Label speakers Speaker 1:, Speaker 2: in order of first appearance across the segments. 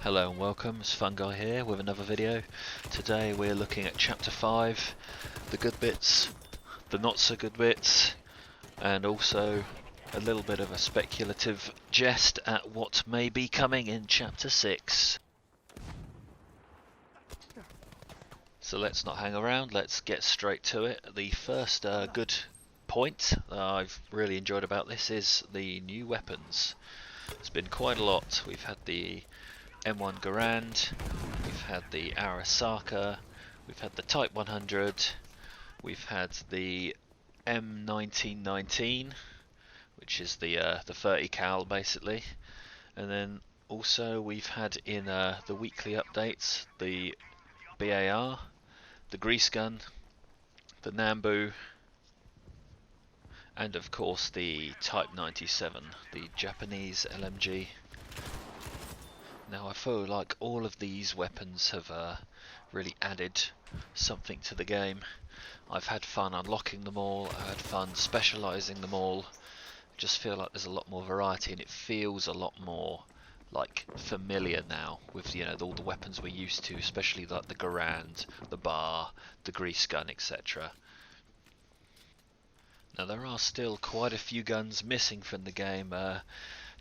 Speaker 1: Hello and welcome, it's Funguy here with another video. Today we're looking at Chapter 5, the good bits, the not so good bits, and also a little bit of a speculative jest at what may be coming in Chapter 6. So let's not hang around, let's get straight to it. The first good point I've really enjoyed about this is the new weapons. There's been quite a lot. We've had the M1 Garand, we've had the Arasaka, we've had the Type 100, we've had the M1919, which is the 30 cal basically, and then also we've had in the weekly updates the BAR, the Grease Gun, the Nambu, and of course the Type 97, the Japanese LMG. Now I feel like all of these weapons have really added something to the game. I've had fun unlocking them all, I've had fun specialising them all. I just feel like there's a lot more variety and it feels a lot more like familiar now with all the weapons we're used to, especially like the Garand, the Bar, the Grease Gun, etc. Now there are still quite a few guns missing from the game.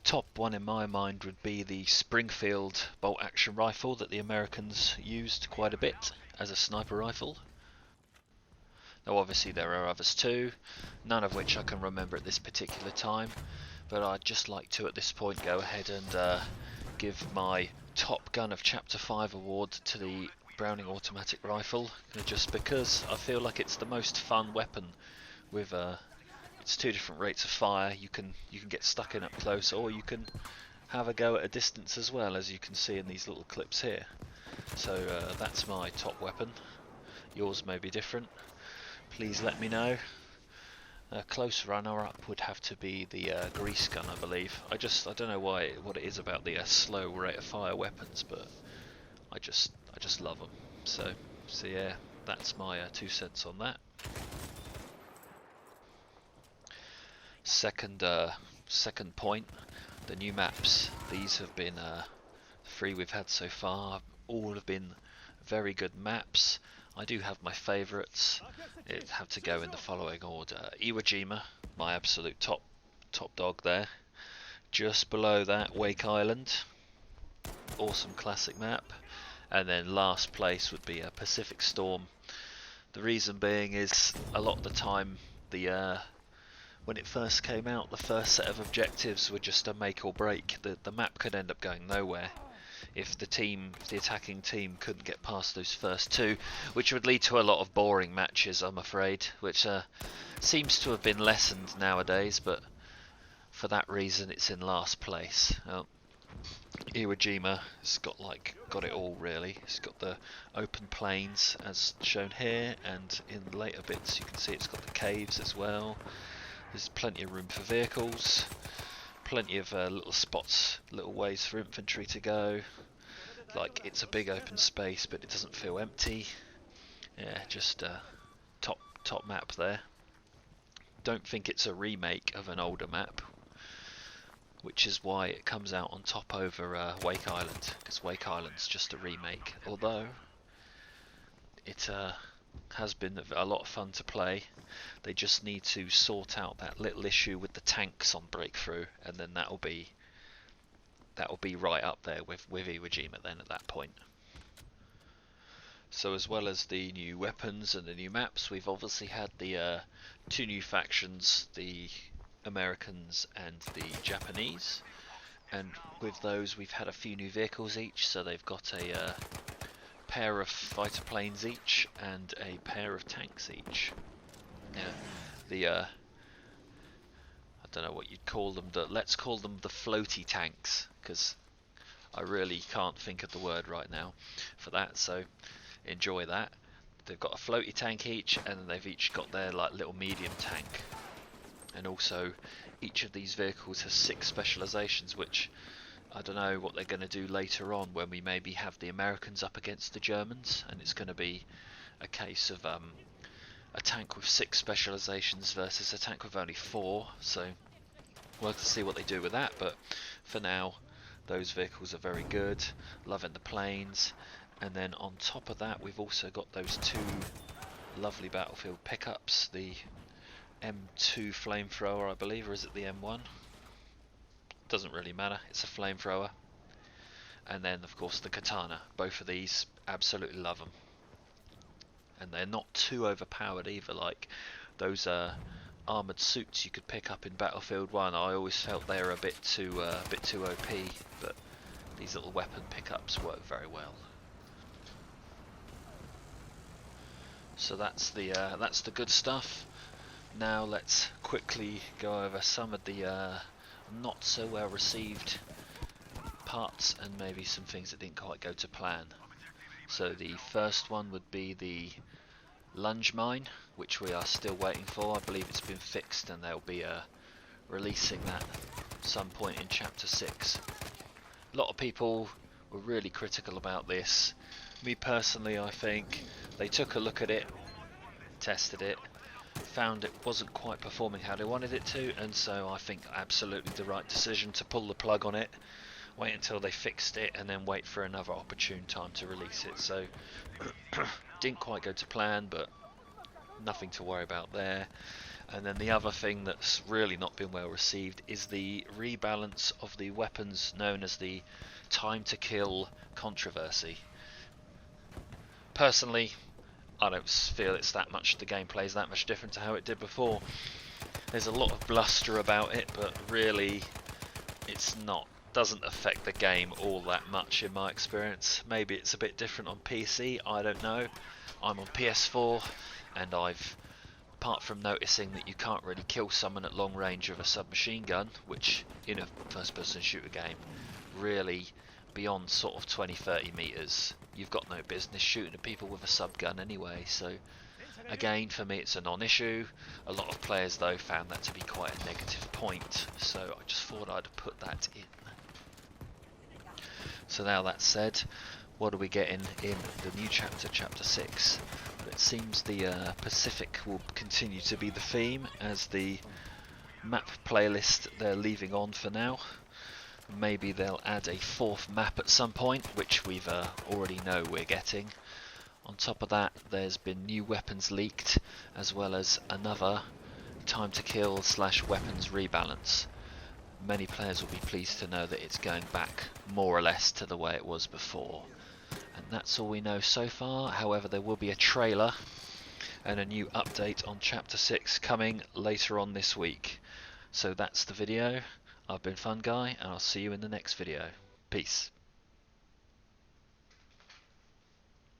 Speaker 1: Top one in my mind would be the Springfield bolt-action rifle that the Americans used quite a bit as a sniper rifle. Now obviously there are others too, none of which I can remember at this particular time, but I'd just like to at this point go ahead and give my Top Gun of Chapter 5 award to the Browning automatic rifle, just because I feel like it's the most fun weapon with it's two different rates of fire. You can get stuck in up close, or you can have a go at a distance as well, as you can see in these little clips here. So that's my top weapon. Yours may be different. Please let me know. A close runner-up would have to be the Grease Gun, I believe. I don't know what it is about the slow rate of fire weapons, but I just love them. So yeah, that's my 2 cents on that. Second point, the new maps. These have been 3 we've had so far. All have been very good maps. I do have my favourites. It have to go in the following order. Iwo Jima, my absolute top dog there. Just below that, Wake Island. Awesome classic map. And then last place would be Pacific Storm. The reason being is a lot of the time when it first came out, the first set of objectives were just a make or break. The map could end up going nowhere if the attacking team couldn't get past those first 2, which would lead to a lot of boring matches, I'm afraid, which seems to have been lessened nowadays, but for that reason it's in last place. Iwo Jima has got it all really. It's got the open plains as shown here, and in later bits you can see it's got the caves as well. There's plenty of room for vehicles, plenty of little spots, little ways for infantry to go. Like, it's a big open space, but it doesn't feel empty. Yeah, just top map there. Don't think it's a remake of an older map, which is why it comes out on top over Wake Island, because Wake Island's just a remake. Although it has been a lot of fun to play. They just need to sort out that little issue with the tanks on Breakthrough, and then that'll be right up there with Iwo Jima then at that point. So as well as the new weapons and the new maps, we've obviously had the 2 new factions, the Americans and the Japanese, and with those we've had a few new vehicles each. So they've got a pair of fighter planes each and a pair of tanks each. Yeah, I don't know what you'd call them. Let's call them the floaty tanks, because I really can't think of the word right now for that. So enjoy that. They've got a floaty tank each, and they've each got their little medium tank. And also, each of these vehicles has 6 specializations, which I don't know what they're going to do later on when we maybe have the Americans up against the Germans, and it's going to be a case of a tank with 6 specializations versus a tank with only 4. So we'll have to see what they do with that, but for now Those vehicles are very good. Loving the planes. And then on top of that, we've also got those two lovely battlefield pickups. The M2 flamethrower, I believe, or is it the M1? Doesn't really matter. It's a flamethrower. And then, of course, the katana. Both of these, absolutely love them. And they're not too overpowered either, like those armoured suits you could pick up in Battlefield 1. I always felt they were a bit too OP, but these little weapon pickups work very well. So that's the good stuff. Now let's quickly go over some of the not so well received parts and maybe some things that didn't quite go to plan. So the first one would be the lunge mine, which we are still waiting for. I believe it's been fixed and they'll be releasing that some point in chapter 6. A lot of people were really critical about this. Me personally, I think they took a look at it, tested it, found it wasn't quite performing how they wanted it to, and so I think absolutely the right decision to pull the plug on it, wait until they fixed it, and then wait for another opportune time to release it. So didn't quite go to plan, but nothing to worry about there. And then the other thing that's really not been well received is the rebalance of the weapons known as the time to kill controversy. Personally, I don't feel it's that much, the gameplay is that much different to how it did before. There's a lot of bluster about it, but really it's not, doesn't affect the game all that much in my experience. Maybe it's a bit different on PC, I don't know. I'm on PS4 and I've, apart from noticing that you can't really kill someone at long range with a submachine gun, which in a first person shooter game, really beyond sort of 20-30 meters, you've got no business shooting at people with a sub gun anyway. So again, for me it's a non-issue. A lot of players though found that to be quite a negative point, so I just thought I'd put that in. So now that said, what are we getting in the new chapter, chapter 6? It seems the Pacific will continue to be the theme as the map playlist they're leaving on for now. Maybe they'll add a 4th map at some point, which we've already know we're getting. On top of that, there's been new weapons leaked, as well as another time to kill / weapons rebalance. Many players will be pleased to know that it's going back more or less to the way it was before. And that's all we know so far. However, there will be a trailer and a new update on chapter 6 coming later on this week. So that's the video. I've been Funguy, and I'll see you in the next video. Peace.